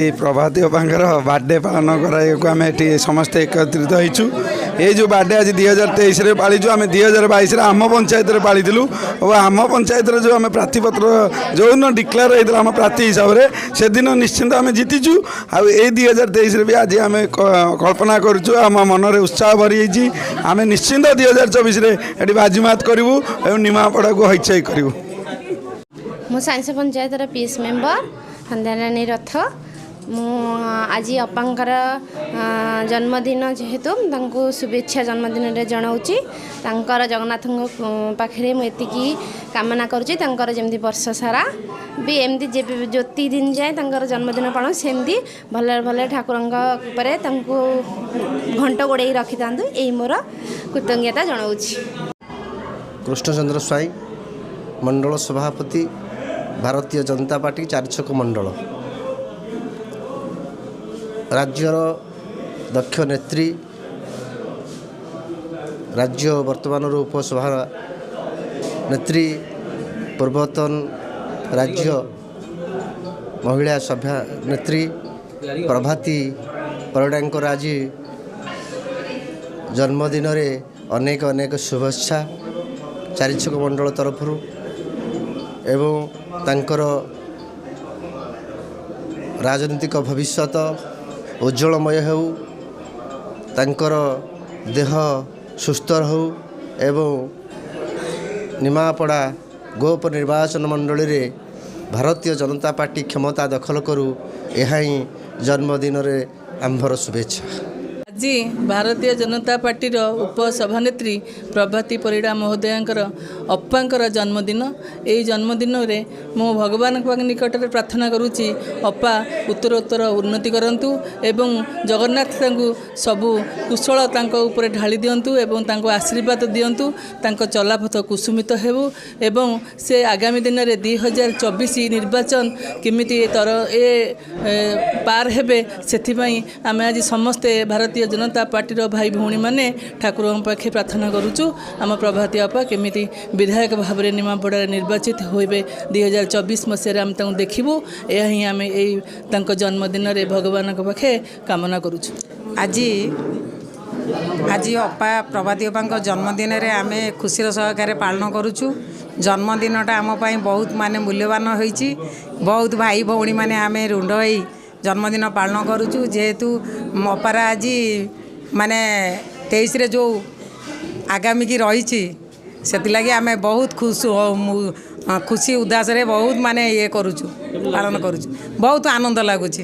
प्रभाती अपांकर birthday पालन कराम समस्ते एकत्रित होइछु। ये जो बर्थडे आज 2023 रे पालीचु आम 2022 आम पंचायत रे पालीलु और आम पंचायत रे जो आम प्रार्थीपत्र जो दिन डिक्लेयर होता आम प्रार्थी हिसाब से से दिन निश्चिंत आम जीतीचु। आ 2023 रे भी आज आम कल्पना करूँ आम मन में उत्साह भरी आम निश्चिंत 2024 रे ये बाजीमात करूँ और निमापड़ा को हईचाई करूँ। मु साइंस पंचायत पीस मेंबर हंदारानी रथ मु आज अपांकर जन्मदिन जेहेतु शुभेच्छा जन्मदिन रे जनाऊँगी जगन्नाथ पाखे मुझे कामना करुँची जमी वर्ष सारा भी एमती ज्योति दिन जाए जन्मदिन पालन सेमती भले भले ठाकुर घंट गोड़े रखी था यही मोर कृतज्ञता जनाऊँगी। कृष्णचंद्र स्वाई मंडल सभापति भारतीय जनता पार्टी चारिछक मंडल राज्यर दक्ष नेत्री राज्य वर्तमान उपसभा नेत्री पूर्वतन राज्य महिला सभा नेत्री प्रभाती परिडांकर आज जन्मदिन अनेक अनेक शुभेच्छा चारिछक मंडल तरफ एवं तांकर राजनीतिक भविष्यत उज्जवलमय हो तांकर देह सुस्थ रहू एवं निमापड़ा गोप निर्वाचन मंडली रे भारतीय जनता पार्टी क्षमता दखल करू यह ही जन्मदिन रे आंभर शुभेच्छा। आज भारतीय जनता पार्टी उपसभानेत्री प्रभाती परिडा महोदयांकर अप्पांकर जन्मदिन यही जन्मदिन रे मो भगवान निकट में प्रार्थना करुच्ची अप्पा उत्तरोत्तर उन्नति करंतु एवं जगन्नाथ सबु कुशल उपर ढाली दिंतु एवं तांको आशीर्वाद दिंतु तांको चलापथ कुसुमित हेबु एवं से आगामी दिन में 2024 निर्वाचन किमिति पार हेबे सेथिपाई आमे आज समस्ते भारतीय जनता पार्टी भाई भौणी माने ठाकुर पाखे प्रार्थना करुचु आम प्रभाती अपा केमिति विधायक भाव में निमापड़ा निर्वाचित होइबे 2024 मसीह आम तांको देखिबु यह ही आम यही जन्मदिन रे भगवान पाखे कामना करुचु। आज अपा प्रभाती अपा जन्मदिन रे आम खुशीर सहकार पालन करुचु। जन्मदिनटा आम बहुत माने मूल्यवान होइछि। बहुत भाई भौणी माने आम रुंड होई जन्मदिन पालन करुचु जेहेतु अपारा आज माने 23 रे जो आगामी की रही से आम बहुत खुशी उदास रे बहुत माने ये करुचु पालन करुचु बहुत आनंद लगुच।